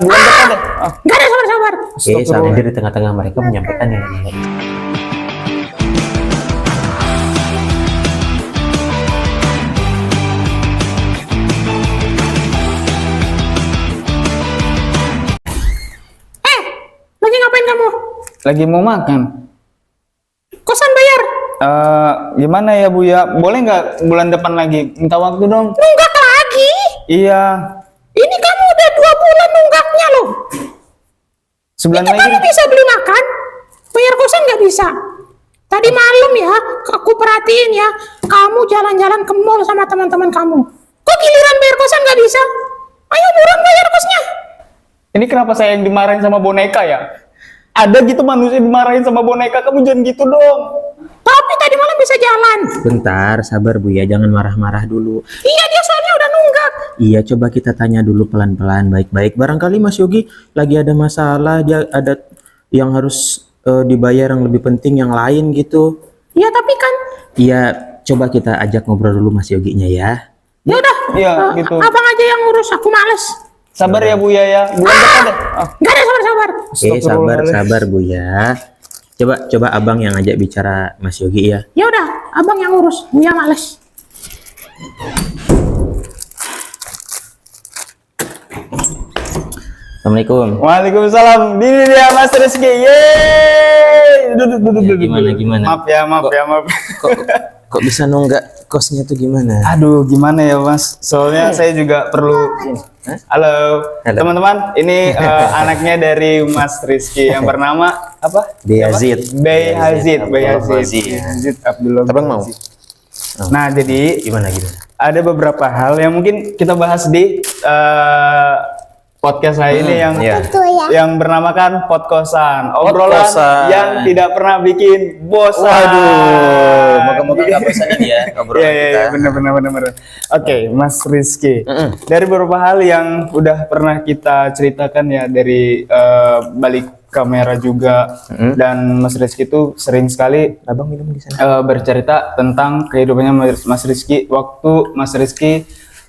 bulan depan deh. Gak ada sabar-sabar. Soalnya dia di tengah-tengah mereka menyampaikan yang ini. Lagi ngapain kamu? Lagi mau makan. Kosan bayar? Gimana ya Bu ya? Boleh nggak bulan depan lagi? Minta waktu dong. Nunggak lagi? Iya. Ini kamu udah 2 bulan nunggaknya loh. Sebulan Itu lagi. kamu bisa beli makan? Bayar kosan nggak bisa? Tadi malam ya, aku perhatiin ya, kamu jalan-jalan ke mall sama teman-teman kamu. Kok giliran bayar kosan nggak bisa? Ayo buruan bayar kosnya. Ini kenapa saya yang dimarahin sama boneka ya? Ada gitu manusia dimarahin sama boneka, kamu jangan gitu dong. Tapi tadi malam bisa jalan. Bentar, sabar Bu ya, jangan marah-marah dulu. Iya, dia soalnya udah nunggak. Iya, coba kita tanya dulu pelan-pelan, baik-baik. Barangkali Mas Yogi lagi ada masalah, dia ada yang harus dibayar yang lebih penting yang lain gitu. Iya, tapi kan Iya, coba kita ajak ngobrol dulu Mas Yoginya ya. ya udah. Iya, gitu. Abang aja yang ngurus, aku males. Sabar ya Bu ya. Bulan depan deh. Gak ada sabar-sabar. Sabar Bu ya. Coba abang yang ajak bicara Mas Yogi ya. Ya udah, abang yang ngurus, Buya males. Assalamualaikum. Waalaikumsalam. Ini dia Mas Rizky. Yeay. Duduk. Gimana? Maaf ya. Kok bisa nunggak kosnya tuh gimana? Aduh, gimana ya Mas? Soalnya saya juga perlu. Halo. Teman-teman. Ini anaknya dari Mas Rizky yang bernama apa? Yazid. Bay Hazid. Abdullah. Abang mau? Nah, jadi Gimana? ada beberapa hal yang mungkin kita bahas di podcast saya ini yang iya. yang bernamakan Podkosan, obrolan Podkosan. yang tidak pernah bikin bosan. Waduh, moga-moga nggak bosan ini ya obrolan kita. Iya, benar. Oke, Mas Rizky. Dari beberapa hal yang udah pernah kita ceritakan ya dari balik kamera juga, dan Mas Rizky itu sering sekali Abang minum di sana. bercerita tentang kehidupannya Mas Rizky waktu Mas Rizky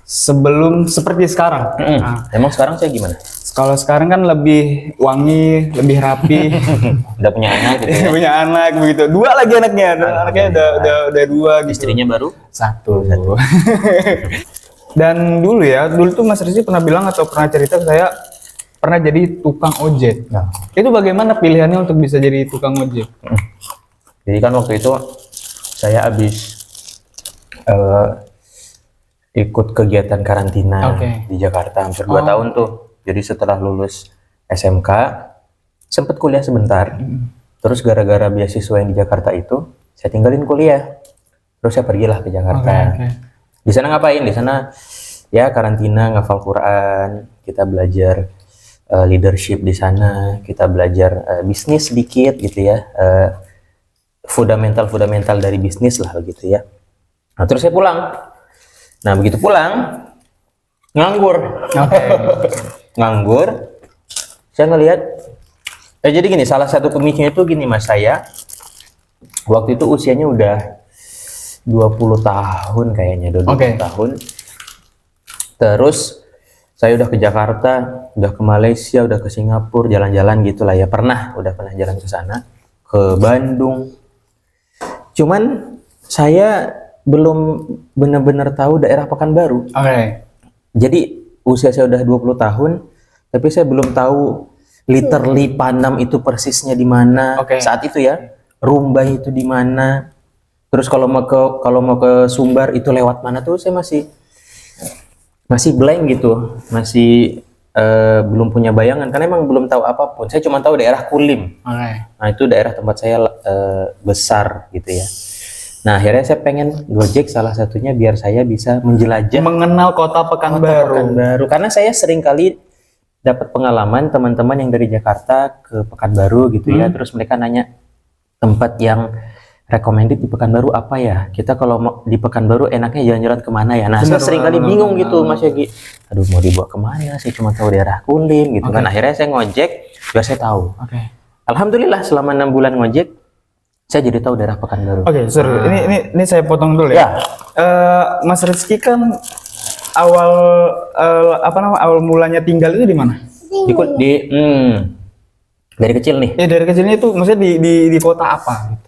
sebelum seperti sekarang. Nah, Emang sekarang saya gimana? kalau sekarang kan lebih wangi, lebih rapi, Udah punya anak gitu ya? punya anak begitu. 2 lagi anaknya, anaknya udah 2 gitu. Istrinya baru? 1. Dan dulu tuh Mas Rizky pernah bilang atau pernah cerita ke saya pernah jadi tukang ojek. Nah. Itu bagaimana pilihannya untuk bisa jadi tukang ojek? Jadi kan waktu itu saya habis ikut kegiatan karantina di Jakarta hampir 2 tahun tuh. Jadi setelah lulus SMK sempet kuliah sebentar. Terus gara-gara beasiswa yang di Jakarta itu saya tinggalin kuliah. Terus saya pergilah ke Jakarta. Di sana ngapain? Di sana ya karantina, ngafal Quran, kita belajar leadership di sana, kita belajar bisnis sedikit gitu ya. Fundamental dari bisnis lah gitu ya. Nah, terus saya pulang. Nah, begitu pulang, nganggur. Nganggur. Saya ngelihat, jadi gini, salah satu pemicunya itu gini Mas, saya waktu itu usianya udah 20 tahun kayaknya, 20 tahun. Terus saya udah ke Jakarta, udah ke Malaysia, udah ke Singapura, jalan-jalan gitulah ya. Udah pernah jalan ke sana, ke Bandung. Cuman saya belum benar-benar tahu daerah Pekanbaru. Jadi usia saya udah 20 tahun, tapi saya belum tahu literally Panam itu persisnya di mana saat itu ya. Rumbai itu di mana. Terus kalau mau ke Sumbar itu lewat mana tuh saya masih blank gitu. Masih belum punya bayangan karena emang belum tahu apapun. Saya cuma tahu daerah Kulim. Nah, itu daerah tempat saya besar gitu ya. Nah, akhirnya saya pengen Gojek salah satunya biar saya bisa menjelajah, mengenal kota Pekanbaru. Karena saya sering kali dapat pengalaman teman-teman yang dari Jakarta ke Pekanbaru gitu ya. Terus mereka nanya tempat yang recommended di Pekanbaru apa ya? Kita kalau mau di Pekanbaru enaknya jalan-jalan kemana ya? Nah, saya sering kali bingung gitu Mas Yogi. Aduh, mau dibawa kemana? Saya cuma tahu daerah Kulim gitu kan. Akhirnya saya ngojek biar saya tahu. Alhamdulillah selama 6 bulan ngojek saya jadi tahu daerah Pekanbaru. Sorry. Ini saya potong dulu ya. Mas Rizky kan awal mulanya tinggal itu di mana? Dari kecil nih. Ya dari kecilnya itu maksudnya di kota apa?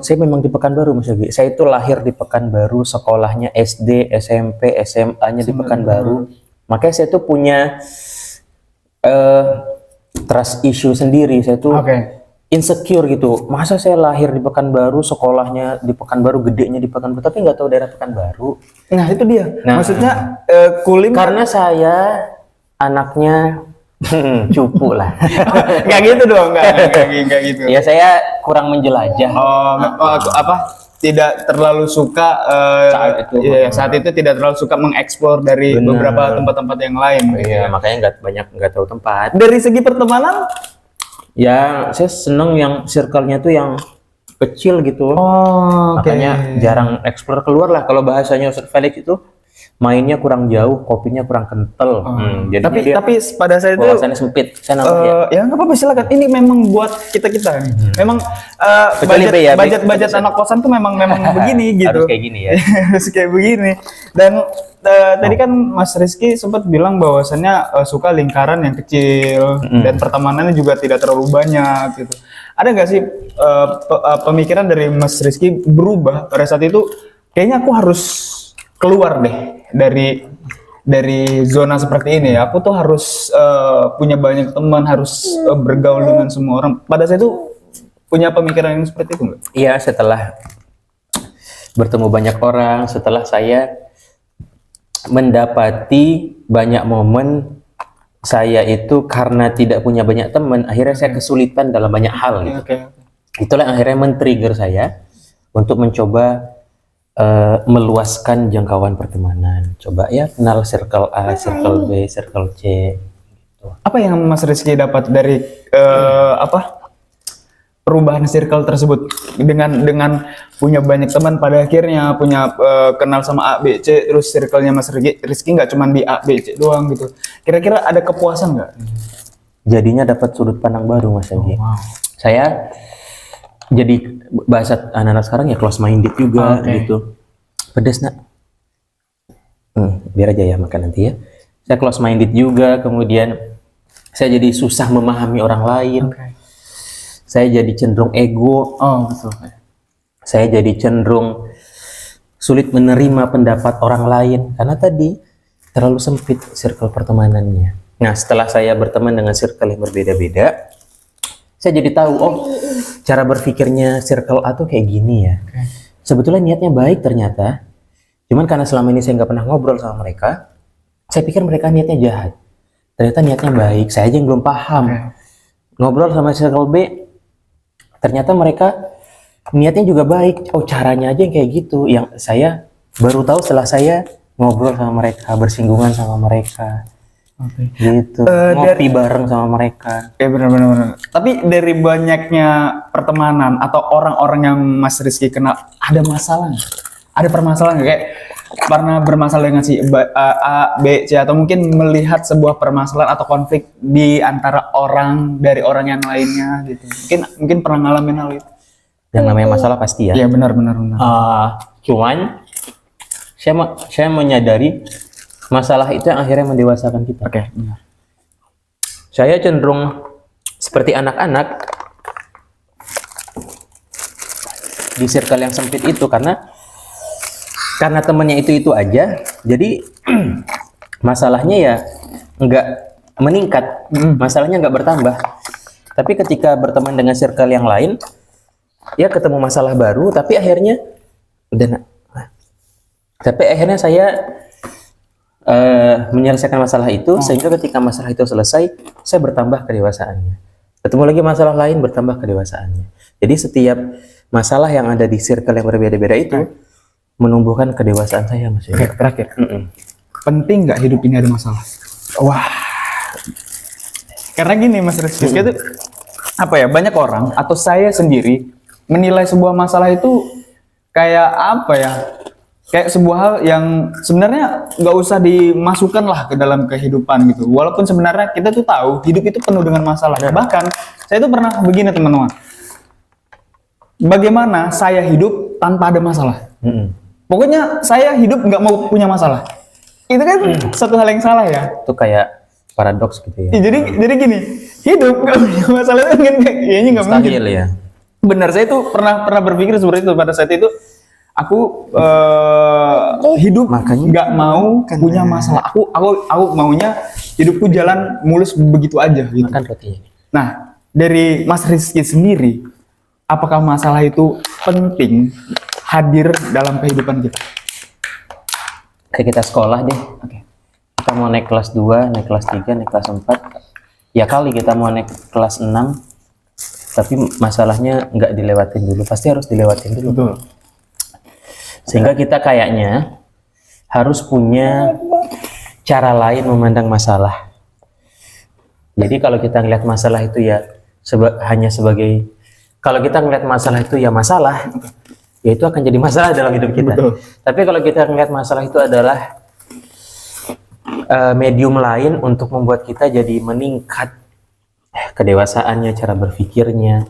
Saya memang di Pekanbaru, Mas Yogi. Saya itu lahir di Pekanbaru, sekolahnya SD, SMP, SMA-nya di Pekanbaru. Makanya saya tuh punya trust issue sendiri. Saya tuh insecure gitu. Masa saya lahir di Pekanbaru, sekolahnya di Pekanbaru, gedenya di Pekanbaru, tapi nggak tahu daerah Pekanbaru. Nah itu dia. Nah, maksudnya kulim karena saya anaknya cupu lah. Nggak gitu dong, nggak gitu. Ya saya kurang menjelajah. Apa? Tidak terlalu suka saat itu tidak terlalu suka mengeksplor dari beberapa tempat-tempat yang lain. Iya, makanya nggak tahu tempat. Dari segi pertemanan, ya saya seneng yang circle-nya tuh yang kecil gitu. Makanya jarang explore keluar lah. Kalau bahasanya Ustaz Felix itu mainnya kurang jauh, kopinya kurang kental. Tapi pada saya itu wawasannya sempit. Saya nangkep ya nggak apa-apa, silakan. Ini memang buat kita nih. Memang budget anak kosan tuh memang begini gitu. Harus kayak gini ya. Harus kayak begini. Dan tadi kan Mas Rizky sempat bilang bahwasannya suka lingkaran yang kecil dan pertemanannya juga tidak terlalu banyak gitu. Ada nggak sih pemikiran dari Mas Rizky berubah pada saat itu? Kayaknya aku harus keluar deh dari zona seperti ini. Aku tuh harus punya banyak teman, harus bergaul dengan semua orang. Pada saya itu punya pemikiran yang seperti itu nggak? Iya, setelah bertemu banyak orang, setelah saya mendapati banyak momen saya itu karena tidak punya banyak teman, akhirnya saya kesulitan dalam banyak hal gitu. Itulah yang akhirnya men-trigger saya untuk mencoba meluaskan jangkauan pertemanan. Coba ya kenal circle A, circle B, circle C. Gitu. Apa yang Mas Rizky dapat dari perubahan circle tersebut dengan punya banyak teman, pada akhirnya punya kenal sama A, B, C, terus circle-nya Mas Rizky nggak cuma di A, B, C doang gitu. Kira-kira ada kepuasan nggak? Jadinya dapat sudut pandang baru, Mas Yogi. Saya jadi bahasa anak-anak sekarang ya close minded juga gitu. Pedas nak? Biar aja ya makan nanti ya. Saya close minded juga, kemudian saya jadi susah memahami orang lain. Saya jadi cenderung ego. Saya jadi cenderung sulit menerima pendapat orang lain karena tadi terlalu sempit circle pertemanannya. Nah, setelah saya berteman dengan circle yang berbeda-beda, saya jadi tahu, cara berpikirnya circle A tuh kayak gini ya. Sebetulnya niatnya baik ternyata. Cuman karena selama ini saya nggak pernah ngobrol sama mereka, saya pikir mereka niatnya jahat. Ternyata niatnya baik, saya aja yang belum paham. Ngobrol sama circle B, ternyata mereka niatnya juga baik. Caranya aja yang kayak gitu. Yang saya baru tahu setelah saya ngobrol sama mereka, bersinggungan sama mereka. Gitu, ngopi bareng sama mereka. Ya benar. Tapi dari banyaknya pertemanan atau orang-orang yang Mas Rizky kenal, ada masalah nggak? Ada permasalahan nggak? Kayak pernah bermasalah dengan si A, B, C, atau mungkin melihat sebuah permasalahan atau konflik di antara dari orang yang lainnya gitu. Mungkin pernah ngalamin hal itu. Yang namanya masalah pasti ya. Iya benar. Cuman saya menyadari masalah itu yang akhirnya mendewasakan kita. Saya cenderung seperti anak-anak di circle yang sempit itu karena temannya itu aja, jadi masalahnya ya nggak meningkat, masalahnya nggak bertambah. Tapi ketika berteman dengan circle yang lain, ya ketemu masalah baru, tapi akhirnya saya menyelesaikan masalah itu, sehingga ketika masalah itu selesai, saya bertambah kedewasaannya. Ketemu lagi masalah lain, bertambah kedewasaannya. Jadi setiap masalah yang ada di circle yang berbeda-beda itu menumbuhkan kedewasaan saya, Mas. Terakhir, penting nggak hidup ini ada masalah? Wah, karena gini Mas Rizky, itu banyak orang atau saya sendiri menilai sebuah masalah itu kayak kayak sebuah hal yang sebenarnya nggak usah dimasukkan lah ke dalam kehidupan gitu. Walaupun sebenarnya kita tuh tahu hidup itu penuh dengan masalah. Bahkan saya tuh pernah begini teman-teman. Bagaimana saya hidup tanpa ada masalah? Pokoknya saya hidup nggak mau punya masalah. Itu kan satu hal yang salah ya. Itu kayak paradoks gitu ya. Jadi gini, hidup nggak punya masalah itu kan kayaknya nggak mungkin. Mustahil ya. Benar, saya tuh pernah berpikir seperti itu pada saat itu. Aku hidup Makanya nggak mau punya masalah. Aku maunya hidupku jalan mulus begitu aja gitu. Makan rotinya. Nah, dari Mas Rizky sendiri, apakah masalah itu penting hadir dalam kehidupan kita? Kayak kita sekolah deh. Oke. Kita mau naik kelas 2, naik kelas 3, naik kelas 4. Ya kali kita mau naik kelas 6, tapi masalahnya nggak dilewatin dulu. Pasti harus dilewatin dulu. Betul. Sehingga kita kayaknya harus punya cara lain memandang masalah. Jadi kalau kita ngeliat masalah itu ya hanya sebagai, kalau kita ngeliat masalah itu ya masalah, ya itu akan jadi masalah dalam hidup kita. Betul. Tapi kalau kita ngeliat masalah itu adalah medium lain untuk membuat kita jadi meningkat kedewasaannya, cara berpikirnya,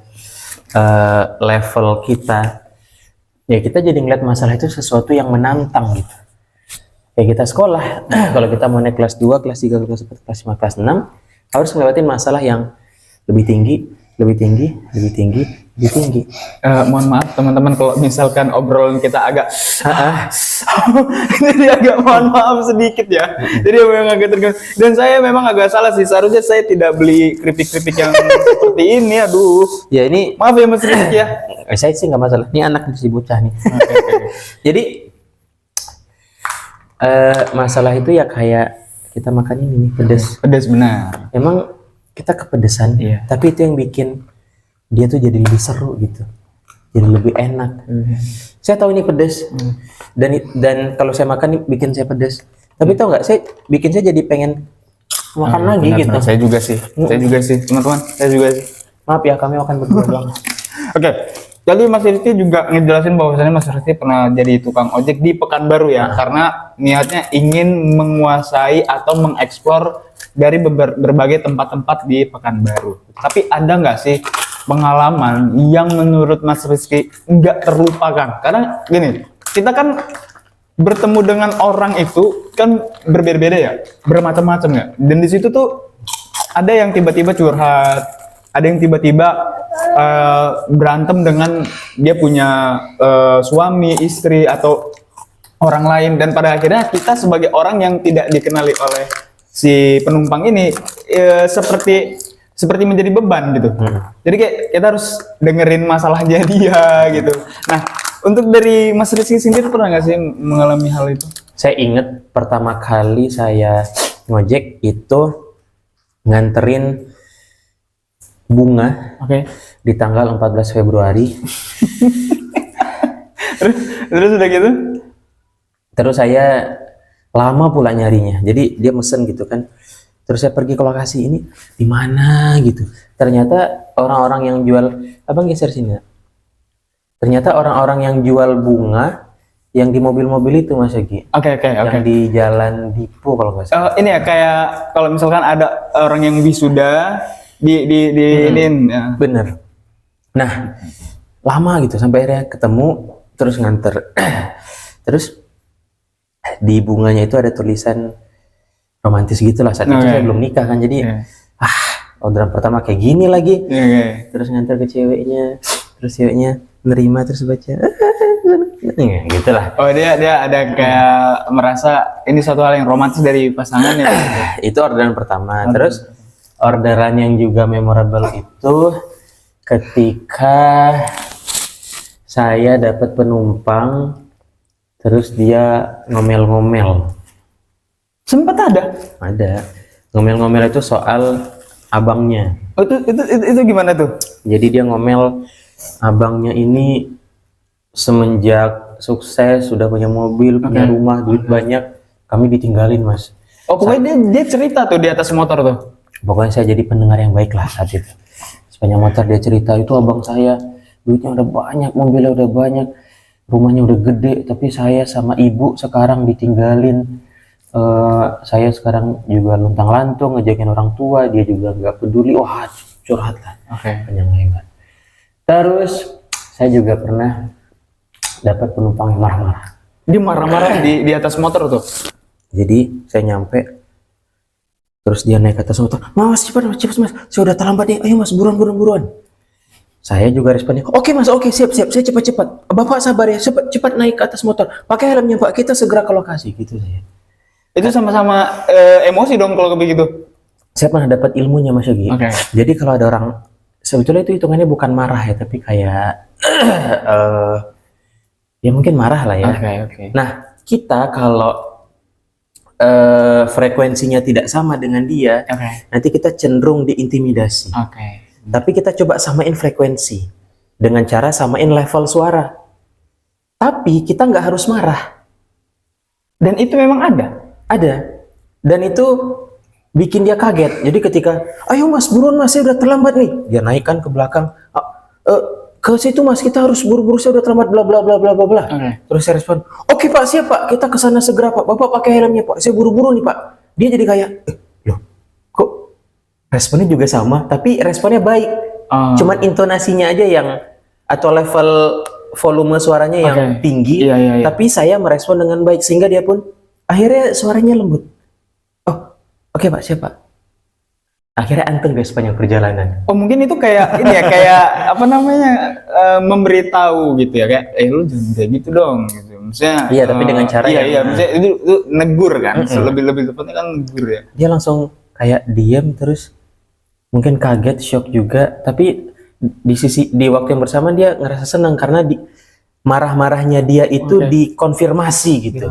level kita, ya kita jadi ngeliat masalah itu sesuatu yang menantang gitu. Kayak kita sekolah, kalau kita mau naik kelas 2, kelas 3, kelas 4, kelas 5, kelas 6, harus ngelewatin masalah yang lebih tinggi, lebih tinggi, lebih tinggi, lebih tinggi. Mohon maaf teman-teman kalau misalkan obrolan kita agak jadi agak mohon maaf sedikit ya. Jadi memang agak terganggu. Dan saya memang agak salah sih. Seharusnya saya tidak beli keripik-keripik yang seperti ini. Aduh. Ya ini, Maaf ya Mas Rizky ya. saya sih nggak masalah. Ini anak masih bocah nih. Jadi masalah itu ya kayak kita makan ini nih, pedas. Pedas benar. Emang kita kepedesan, Iya. tapi itu yang bikin dia tuh jadi lebih seru gitu, jadi lebih enak. Saya tahu ini pedas, dan kalau saya makan bikin saya pedas. Tapi tahu nggak, saya jadi pengen makan lagi Benar, gitu. benar. Saya juga sih. Saya juga sih, teman-teman. Saya juga sih. Maaf ya, kami makan berdua doang. Oke. Jadi Mas Rizky juga ngejelasin bahwasannya Mas Rizky pernah jadi tukang ojek di Pekanbaru ya, karena niatnya ingin menguasai atau mengeksplor dari berbagai tempat-tempat di Pekanbaru. Tapi ada nggak sih pengalaman yang menurut Mas Rizky nggak terlupakan? Karena gini, kita kan bertemu dengan orang itu kan berbeda-beda ya, bermacam-macam ya. Dan di situ tuh ada yang tiba-tiba curhat, ada yang tiba-tiba berantem dengan dia punya suami, istri atau orang lain, dan pada akhirnya kita sebagai orang yang tidak dikenali oleh si penumpang ini seperti menjadi beban gitu. Jadi kayak kita harus dengerin masalahnya dia gitu. Nah, untuk dari Mas Rizky sendiri pernah nggak sih mengalami hal itu? Saya ingat pertama kali saya ngojek itu nganterin bunga di tanggal 14 Februari. terus udah gitu? Terus saya lama pula nyarinya. Jadi dia mesen gitu kan. Terus saya pergi ke lokasi ini di mana gitu. Ternyata orang-orang yang jual, abang geser sini ya. Ternyata orang-orang yang jual bunga yang di mobil-mobil itu Mas Egi. Oke. Yang di Jalan Dipo kalau nggak salah. Ini ya kayak kalau misalkan ada orang yang wisuda iniin ya. Bener. Nah, lama gitu sampai akhirnya ketemu, terus nganter. Terus di bunganya itu ada tulisan romantis gitulah. Saat itu saya belum nikah kan, jadi orderan pertama kayak gini lagi. Terus nganter ke ceweknya, terus ceweknya nerima, terus baca gitulah. Oh, dia ada kayak merasa ini suatu hal yang romantis dari pasangannya. Itu orderan pertama. Terus orderan yang juga memorable itu ketika saya dapat penumpang terus dia ngomel-ngomel. Sempat ada Ngomel-ngomel itu soal abangnya. Oh, itu gimana tuh? Jadi dia ngomel, abangnya ini semenjak sukses sudah punya mobil, punya rumah, duit banyak, kami ditinggalin Mas. Oh, pokoknya dia cerita tuh di atas motor tuh. Pokoknya saya jadi pendengar yang baik lah saat itu. Sepanjang motor dia cerita, itu abang saya duitnya udah banyak, mobilnya udah banyak, rumahnya udah gede, tapi saya sama ibu sekarang ditinggalin. Saya sekarang juga luntang-lantung ngejakin orang tua, dia juga nggak peduli. Wah, curhat lah. Panjang lebar. Terus saya juga pernah dapat penumpang yang marah-marah. Dia marah-marah di atas motor tuh. Jadi saya nyampe Terus dia naik ke atas motor, mas cepat mas, saya udah terlambat nih, ayo mas buruan. Saya juga responnya, oke mas, oke siap, saya cepat. Bapak sabar ya, cepat naik ke atas motor, pakai helmnya pak, kita segera ke lokasi gitu saya. Itu sama-sama emosi dong kalau begitu. Saya pernah dapat ilmunya Mas Yogi. Jadi kalau ada orang, sebetulnya itu hitungannya bukan marah ya, tapi kayak ya mungkin marah lah ya. Nah kita kalau frekuensinya tidak sama dengan dia, nanti kita cenderung diintimidasi. Tapi kita coba samain frekuensi dengan cara samain level suara. Tapi kita nggak harus marah. Dan itu memang ada. Dan itu bikin dia kaget. Jadi ketika, ayo mas, buruan mas, saya udah terlambat nih. Dia naikkan ke belakang. Ke situ mas, kita harus buru-buru, saya udah terlambat, bla bla bla bla bla bla. Terus saya respon, oke pak, siap pak, kita ke sana segera pak. Bapak pakai helmnya pak, saya buru-buru nih pak. Dia jadi kayak, loh, kok responnya juga sama, tapi responnya baik. Cuman intonasinya aja yang atau level volume suaranya yang tinggi, tapi saya merespon dengan baik sehingga dia pun akhirnya suaranya lembut. Oh, oke pak, siap pak. Akhirnya anteng deh sepanjang perjalanan. Oh mungkin itu kayak ini ya, kayak apa namanya, memberitahu gitu ya, kayak lu jangan kayak gitu dong gitu. Maksudnya iya, tapi dengan cara maksudnya itu negur kan, lebih tepatnya kan negur ya. Dia langsung kayak diam, terus mungkin kaget, shock juga, tapi di waktu yang bersamaan dia ngerasa senang karena marah-marahnya dia itu dikonfirmasi gitu.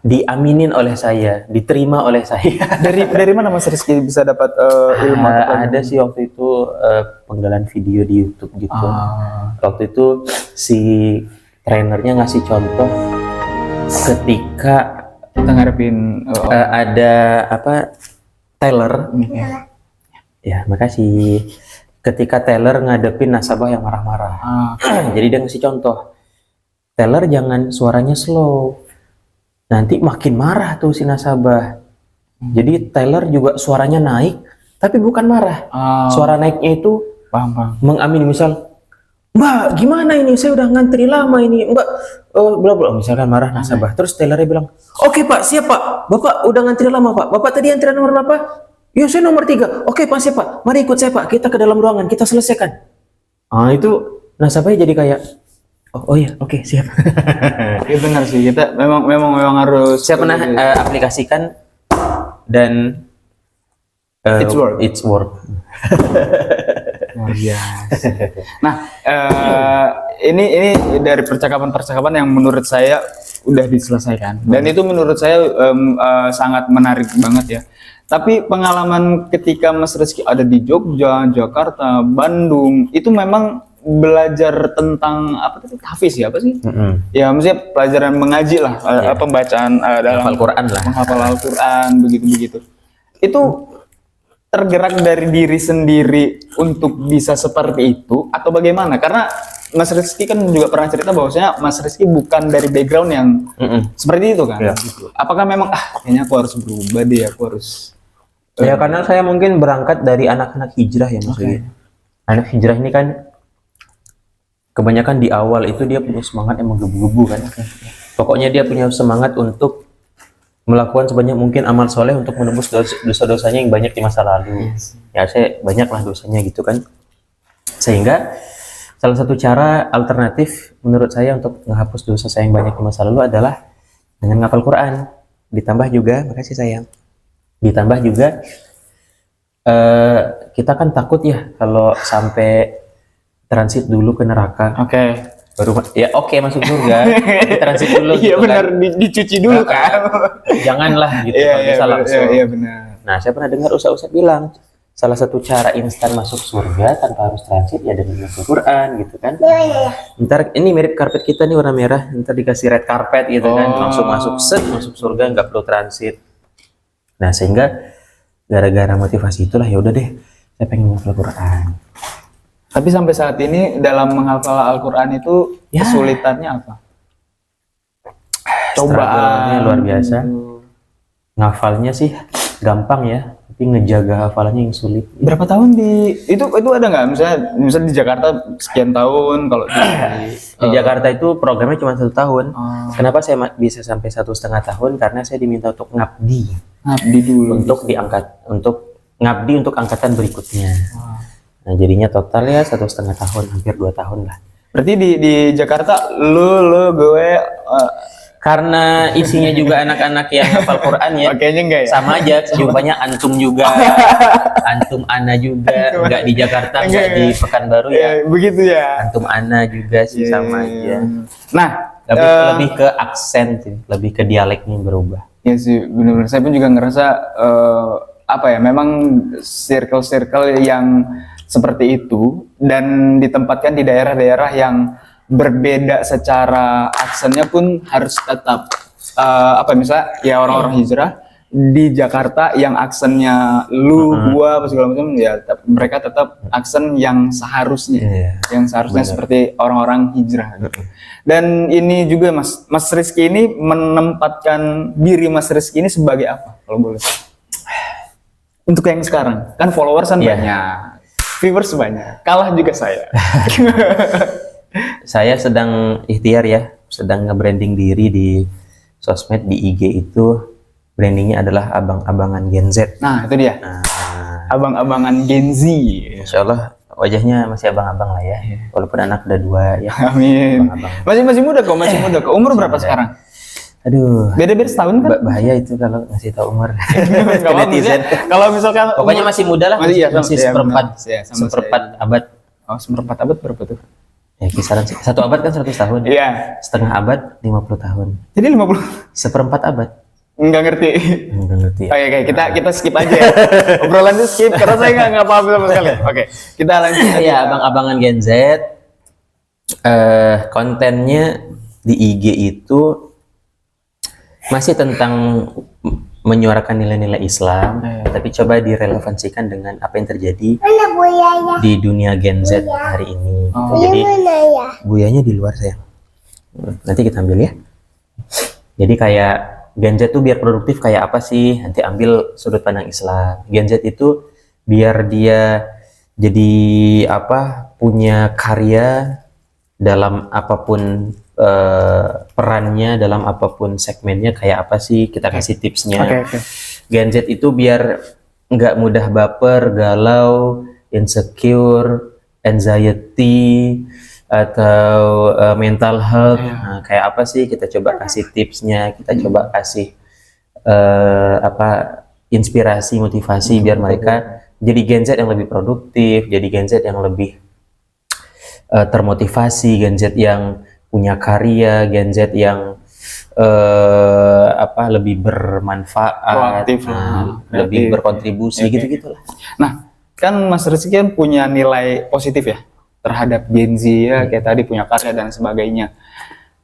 Diaminin oleh saya, diterima oleh saya. Dari mana Mas Rizky bisa dapat ilmu? Ada sih waktu itu penggalan video di YouTube gitu. Waktu itu si trainernya ngasih contoh ketika kita ngarepin ada apa teller. Ya, makasih. Ketika teller ngadepin nasabah yang marah-marah. Jadi dia ngasih contoh. Teller jangan suaranya slow. Nanti makin marah tuh si nasabah. Jadi teller juga suaranya naik, tapi bukan marah. Suara naiknya itu mengamini, misal, Mbak, gimana ini? Saya udah ngantri lama ini, Mbak. Bla bla. Misalkan marah nasabah. Terus tellernya bilang, oke Pak, siap Pak. Bapak udah ngantri lama Pak. Bapak tadi antrian nomor berapa? Ya saya nomor 3. Oke Pak, siap Pak. Mari ikut saya Pak. Kita ke dalam ruangan, kita selesaikan. Itu nasabahnya jadi kayak, oh iya, oke, siap. Iya benar sih, kita memang harus. Saya pernah aplikasikan dan it's work. Luar biasa. Nah, ini dari percakapan yang menurut saya udah diselesaikan, dan itu menurut saya sangat menarik banget ya. Tapi pengalaman ketika Mas Rizky ada di Jogja, Jakarta, Bandung, itu memang belajar tentang apa tadi, tahfiz ya, apa sih? Ya maksudnya pelajaran mengaji lah, pembacaan dalam Al-Quran lah, menghafal Al-Quran, begitu. Itu tergerak dari diri sendiri untuk bisa seperti itu atau bagaimana? Karena Mas Rizky kan juga pernah cerita bahwasanya Mas Rizky bukan dari background yang seperti itu kan? Gitu. Apakah memang kayaknya aku harus berubah deh, aku harus ya karena saya mungkin berangkat dari anak-anak hijrah ya Mas. Anak hijrah ini kan kebanyakan di awal itu dia punya semangat yang menggebu-gebu kan. Pokoknya dia punya semangat untuk melakukan sebanyak mungkin amal soleh untuk menembus dosa-dosanya yang banyak di masa lalu. Ya saya banyaklah dosanya gitu kan. Sehingga salah satu cara alternatif menurut saya untuk menghapus dosa saya yang banyak di masa lalu adalah dengan ngapal Quran. Ditambah juga, makasih sayang. Ditambah juga kita kan takut ya kalau sampai transit dulu ke neraka. Baru masuk surga. Transit dulu. Iya gitu benar, kan. Dicuci dulu kan. Janganlah gitu kalau bisa langsung. Iya benar. Nah, saya pernah dengar ustaz bilang salah satu cara instan masuk surga tanpa harus transit ya dengan baca Quran gitu kan. Ntar ini mirip karpet kita nih warna merah, ntar dikasih red carpet gitu kan, langsung masuk surga, nggak perlu transit. Nah, sehingga gara-gara motivasi itulah ya udah deh, saya pengen menghafal Quran. Tapi sampai saat ini dalam menghafal Al-Quran itu kesulitannya apa? Cobaannya luar biasa. Ngafalnya sih gampang ya, tapi ngejaga hafalannya yang sulit. Berapa tahun di itu ada nggak? Misalnya di Jakarta sekian tahun, kalau di Jakarta itu programnya cuma 1 tahun. Kenapa saya bisa sampai 1,5 tahun? Karena saya diminta untuk ngabdi dulu untuk ngabdi untuk angkatan berikutnya. Nah jadinya total ya 1,5 tahun, hampir 2 tahun lah. Berarti di Jakarta lu gue karena isinya juga anak-anak yang hafal Quran ya. kayaknya enggak ya? Sama aja, jumpanya antum juga, antum ana juga, enggak di Jakarta, enggak di Pekanbaru ya. Begitu ya. Antum ana juga sih sama aja. Nah, Lebih ke aksen sih, lebih ke dialeknya berubah. ya sih, benar-benar saya pun juga ngerasa apa ya, memang circle-circle yang seperti itu dan ditempatkan di daerah-daerah yang berbeda secara aksennya pun harus tetap apa misalnya ya orang-orang hijrah di Jakarta yang aksennya gua apa segala macam ya mereka tetap aksen yang seharusnya seperti orang-orang hijrah gitu. Dan ini juga Mas Rizky ini menempatkan diri Mas Rizky ini sebagai apa kalau boleh? Untuk yang sekarang kan followers kan banyak, viewers banyak, kalah juga saya. Saya sedang ikhtiar ya, sedang nge-branding diri di sosmed, di IG itu brandingnya adalah abang-abangan Gen Z. Nah itu dia, abang-abangan Gen Z. Insya Allah wajahnya masih abang-abang lah ya, walaupun anak udah 2 ya. Amin. Masih muda kok, Umur berapa sekarang? Aduh, beda-beda setahun kan? Bahaya itu kalau ngasih tahu umur. Netizen. Kalau misalkan pokoknya masih muda lah, masih seperempat abad. Oh, seperempat abad berapa tuh? Ya kisaran 1 abad kan 100 tahun. Iya. Setengah abad 50 tahun. Jadi 50. Seperempat abad. Enggak ngerti. Oke, kita skip aja ya. Obrolan itu skip karena saya nggak paham sama sekali. Oke, kita lanjut aja. Ya, abang-abangan Gen Z. Kontennya di IG itu masih tentang menyuarakan nilai-nilai Islam, tapi coba direlevansikan dengan apa yang terjadi di dunia Gen Z hari ini. Jadi buyanya di luar sayang. Nanti kita ambil ya. Jadi kayak Gen Z tuh biar produktif kayak apa sih? Nanti ambil sudut pandang Islam. Gen Z itu biar dia jadi apa? Punya karya dalam apapun perannya, dalam apapun segmennya kayak apa sih, kita kasih tipsnya. Gen Z itu biar nggak mudah baper, galau, insecure, anxiety, atau mental health. Nah, kayak apa sih, kita coba kasih tipsnya, kita coba kasih inspirasi, motivasi biar mereka jadi Gen Z yang lebih produktif, jadi Gen Z yang lebih termotivasi, Gen Z yang punya karya, Gen Z yang lebih bermanfaat, lebih berkontribusi, gitu-gitulah. Nah, kan Mas Rizky kan punya nilai positif ya terhadap Gen Z ya, kayak tadi punya karya dan sebagainya.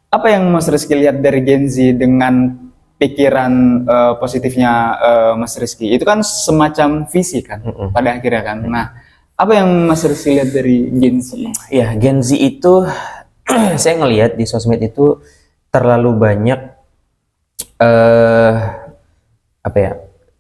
Apa yang Mas Rizky lihat dari Gen Z dengan pikiran positifnya Mas Rizky? Itu kan semacam visi kan pada akhirnya kan. Nah, apa yang Mas Rizky lihat dari Gen Z? Ya, Gen Z itu saya ngelihat di sosmed itu terlalu banyak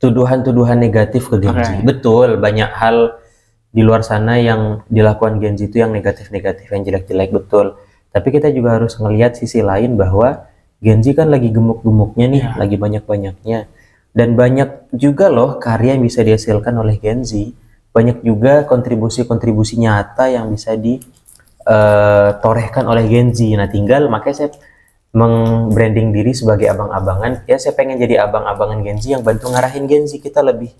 tuduhan-tuduhan negatif ke Gen Z. Betul, banyak hal di luar sana yang dilakukan Gen Z itu yang negatif-negatif, yang jelek-jelek, betul. Tapi kita juga harus ngelihat sisi lain bahwa Gen Z kan lagi gemuk-gemuknya nih, lagi banyak-banyaknya. Dan banyak juga loh karya yang bisa dihasilkan oleh Gen Z. Banyak juga kontribusi-kontribusi nyata yang bisa torehkan oleh Gen Z. Nah, tinggal makanya saya meng-branding diri sebagai abang-abangan. Ya, saya pengen jadi abang-abangan Gen Z yang bantu ngarahin Gen Z kita lebih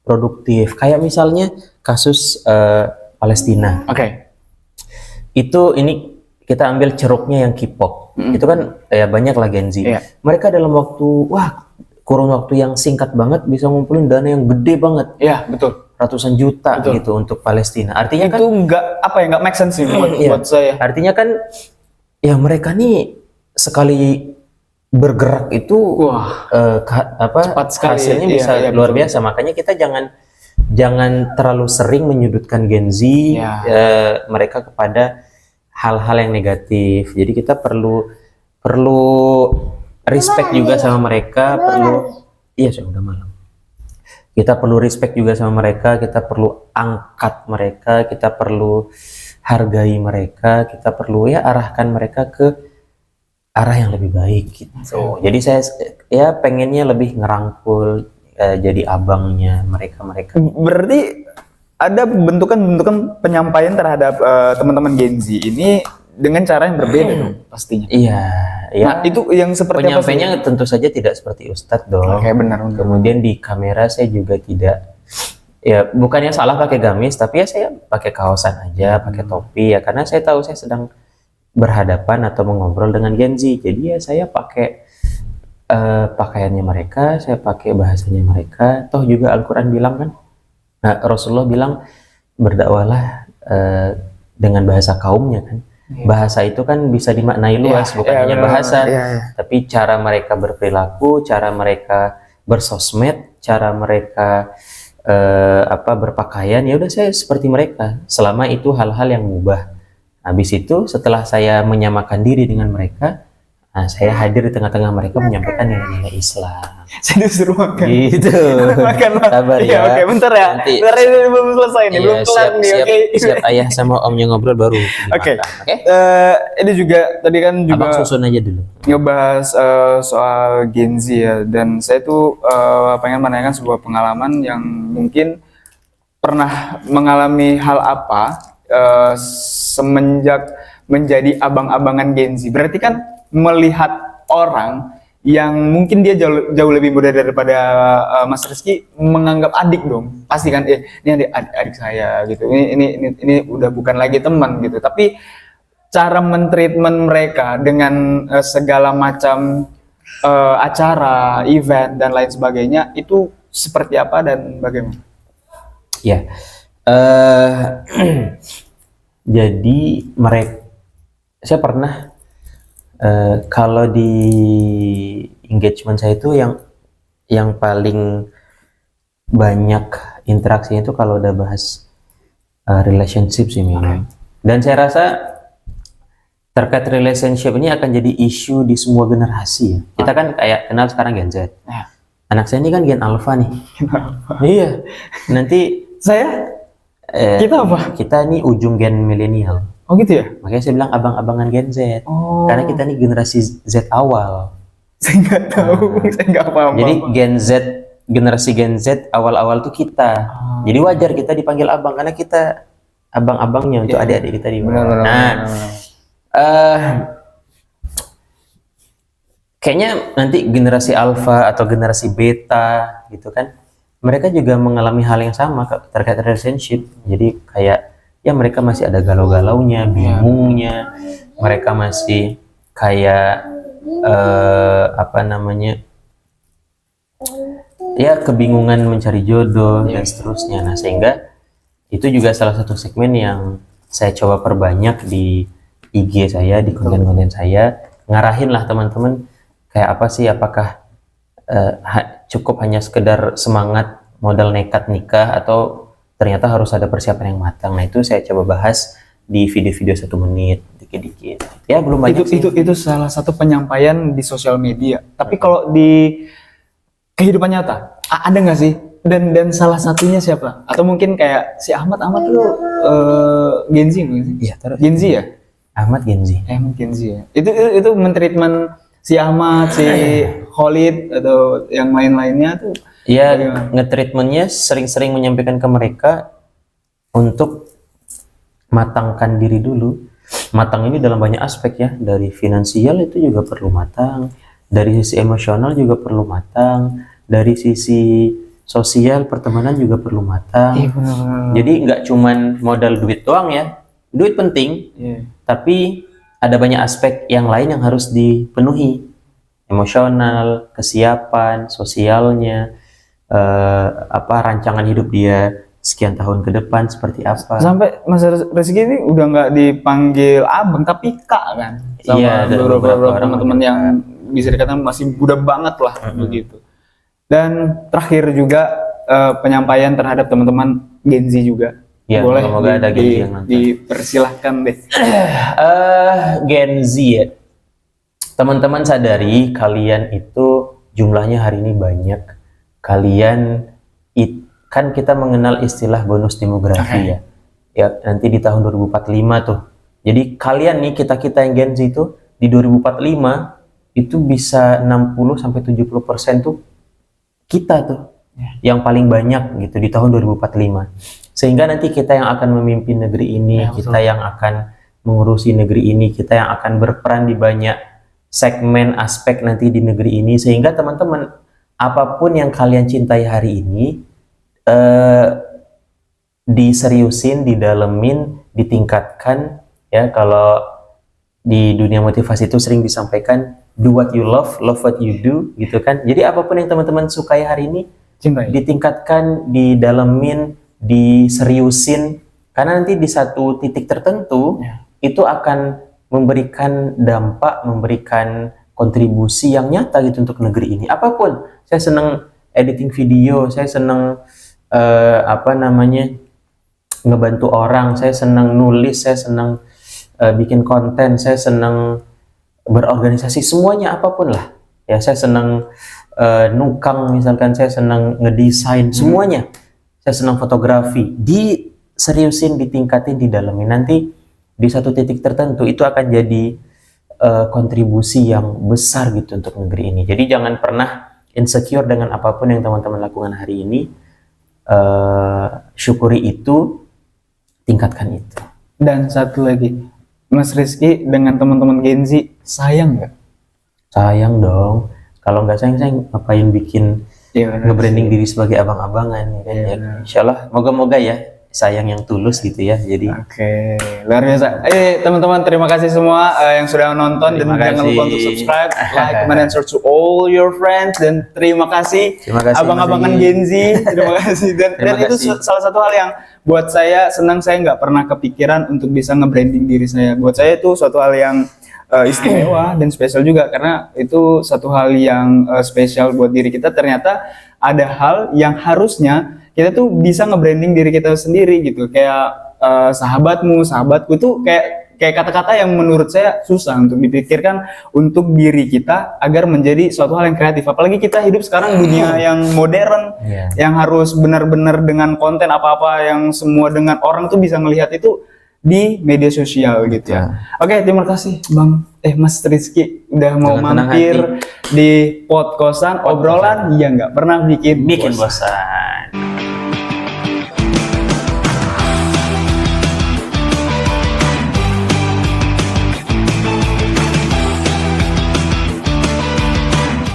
produktif. Kayak misalnya kasus Palestina. Itu ini kita ambil ceruknya yang K-pop. Itu kan ya banyak lah Gen Z. Mereka dalam kurun waktu yang singkat banget bisa ngumpulin dana yang gede banget. Iya, betul. Ratusan juta gitu untuk Palestina. Artinya itu kan nggak make sense sih buat saya. Artinya kan ya mereka nih sekali bergerak itu cepat sekali, hasilnya bisa luar biasa. Makanya kita jangan terlalu sering menyudutkan Gen Z mereka kepada hal-hal yang negatif. Jadi kita perlu respect juga sama mereka, sudah malam. kita perlu respect juga sama mereka, kita perlu angkat mereka, kita perlu hargai mereka, kita perlu ya arahkan mereka ke arah yang lebih baik gitu. Jadi saya ya pengennya lebih ngerangkul, jadi abangnya mereka. Berarti ada bentukan-bentukan penyampaian terhadap teman-teman Gen Z ini dengan cara yang berbeda dong pastinya. Iya, ya. Nah, itu yang seperti apa sih? Penyampainya tentu saja tidak seperti Ustadz dong. Oke, benar. Kemudian di kamera saya juga tidak, ya bukannya salah pakai gamis, tapi ya saya pakai kaosan aja, pakai topi ya, karena saya tahu saya sedang berhadapan atau mengobrol dengan Gen Z. Jadi ya saya pakai pakaiannya mereka, saya pakai bahasanya mereka. Toh juga Al-Quran bilang kan, nah, Rasulullah bilang berdakwalah dengan bahasa kaumnya kan. Bahasa itu kan bisa dimaknai luas, bukan hanya bahasa, tapi cara mereka berperilaku, cara mereka bersosmed, cara mereka berpakaian. Ya udah saya seperti mereka, selama itu hal-hal yang mubah. Habis itu setelah saya menyamakan diri dengan mereka, nah, saya hadir di tengah-tengah mereka menyampaikan nilai-nilai Islam. Saya disuruh makan. Gitu. Makan. Sabar ya. Oke, bentar ya. Nanti, bentar ini belum selesai nih, belum kelar nih. Oke. Siap ayah sama omnya ngobrol baru. Oke. Oke. Ini juga tadi kan juga Abang susun aja dulu. ngebahas soal Gen Z ya, dan saya tuh pengen menanyakan sebuah pengalaman yang mungkin pernah mengalami hal apa semenjak menjadi abang-abangan Gen Z. Berarti kan melihat orang yang mungkin dia jauh lebih muda daripada Mas Rizky menganggap adik dong, pasti kan ini adik saya gitu, ini udah bukan lagi teman gitu, tapi cara mentreatment mereka dengan segala macam acara, event dan lain sebagainya itu seperti apa dan bagaimana? Ya, jadi mereka, saya pernah kalau di engagement saya itu yang paling banyak interaksinya itu kalau udah bahas relationship sih memang. Dan saya rasa terkait relationship ini akan jadi isu di semua generasi ya. Kita kan kayak kenal sekarang Gen Z. Anak saya ini kan Gen Alpha nih. Iya. Nanti Saya kita apa? kita ini ujung Gen milenial. Oh gitu ya? Makanya saya bilang abang-abangan Gen Z. Oh. Karena kita ini generasi Z awal. Saya nggak tahu, saya nggak paham. Jadi Gen Z, generasi Gen Z awal-awal tuh kita. Jadi wajar kita dipanggil abang karena kita abang-abangnya untuk adik-adik kita di bawah. Nah, kayaknya nanti generasi Alpha atau generasi Beta gitu kan, mereka juga mengalami hal yang sama terkait relationship. Jadi kayak ya mereka masih ada galau-galaunya, bingungnya, mereka masih kayak ya kebingungan mencari jodoh dan seterusnya. Nah, sehingga itu juga salah satu segmen yang saya coba perbanyak di IG saya, di konten-konten saya, ngarahin lah teman-teman kayak apa sih, apakah cukup hanya sekedar semangat modal nekat nikah atau ternyata harus ada persiapan yang matang. Nah, itu saya coba bahas di video-video 1 menit dikit-dikit. Ya belum banyak itu salah satu penyampaian di sosial media. Tapi kalau di kehidupan nyata ada nggak sih? Dan salah satunya siapa? Atau mungkin kayak si Ahmad lu Gen Z nggak sih? Iya, terus Gen Z ya? Ahmad Gen Z. Gen Z ya. Itu mentreatment si Ahmad, si Khalid atau yang lain-lainnya tuh. Ya, nge-treatmentnya sering-sering menyampaikan ke mereka untuk matangkan diri dulu. Matang ini dalam banyak aspek ya, dari finansial itu juga perlu matang, dari sisi emosional juga perlu matang, dari sisi sosial pertemanan juga perlu matang. Jadi nggak cuman modal duit doang ya, duit penting, tapi ada banyak aspek yang lain yang harus dipenuhi, emosional, kesiapan, sosialnya, rancangan hidup dia sekian tahun ke depan seperti apa. Sampai Mas Rizky ini udah nggak dipanggil abang tapi kak kan, sama iya, beberapa teman-teman yang bisa dikatakan masih muda banget lah begitu. Dan terakhir juga penyampaian terhadap teman-teman Gen Z juga. Ya, boleh ada Gen Z yang nonton. Dipersilahkan deh. Gen Z ya, teman-teman sadari kalian itu jumlahnya hari ini banyak. Kalian kan kita mengenal istilah bonus demografi ya. Ya nanti di tahun 2045 tuh. Jadi kalian nih kita yang Gen Z itu di 2045 itu bisa 60-70% tuh kita tuh yang paling banyak gitu di tahun 2045. Sehingga nanti kita yang akan memimpin negeri ini, kita yang akan mengurusi negeri ini, kita yang akan berperan di banyak segmen aspek nanti di negeri ini, sehingga teman-teman apapun yang kalian cintai hari ini diseriusin, didalemin, ditingkatkan ya. Kalau di dunia motivasi itu sering disampaikan do what you love what you do gitu kan. Jadi apapun yang teman-teman sukai hari ini cintai, ditingkatkan, didalemin, diseriusin, karena nanti di satu titik tertentu itu akan memberikan dampak, memberikan kontribusi yang nyata gitu untuk negeri ini. Apapun, saya senang editing video, saya senang ngebantu orang, saya senang nulis, saya senang bikin konten, saya senang berorganisasi, semuanya apapun lah. Ya, saya senang nukang misalkan, saya senang ngedesain, semuanya. Saya senang fotografi. Diseriusin, ditingkatin, didalemin. Nanti di satu titik tertentu itu akan jadi kontribusi yang besar gitu untuk negeri ini. Jadi jangan pernah insecure dengan apapun yang teman-teman lakukan hari ini. Syukuri itu, tingkatkan itu. Dan satu lagi, Mas Rizky dengan teman-teman Gen Z sayang nggak? Sayang dong. Kalau nggak sayang, saya ngapain bikin nge-branding diri sebagai abang-abangan kan ya. Insyaallah moga-moga ya sayang yang tulus gitu ya. Jadi oke, luar biasa. Teman-teman, terima kasih semua yang sudah nonton, dan jangan lupa untuk subscribe, like, comment, and share to all your friends. Dan terima kasih abang-abangan Gen Z, terima kasih. Dan itu salah satu hal yang buat saya senang. Saya nggak pernah kepikiran untuk bisa nge-branding diri saya. Buat saya itu suatu hal yang istimewa dan spesial juga, karena itu satu hal yang spesial buat diri kita. Ternyata ada hal yang harusnya kita tuh bisa nge-branding diri kita sendiri gitu. Kayak sahabatku tuh kayak kata-kata yang menurut saya susah untuk dipikirkan untuk diri kita agar menjadi suatu hal yang kreatif. Apalagi kita hidup sekarang dunia yang modern, yang harus benar-benar dengan konten apa-apa yang semua dengan orang tuh bisa ngelihat itu di media sosial gitu ya. Oke, terima kasih Mas Rizky udah mau mampir di Podkosan, obrolan yang nggak pernah bikin bosan.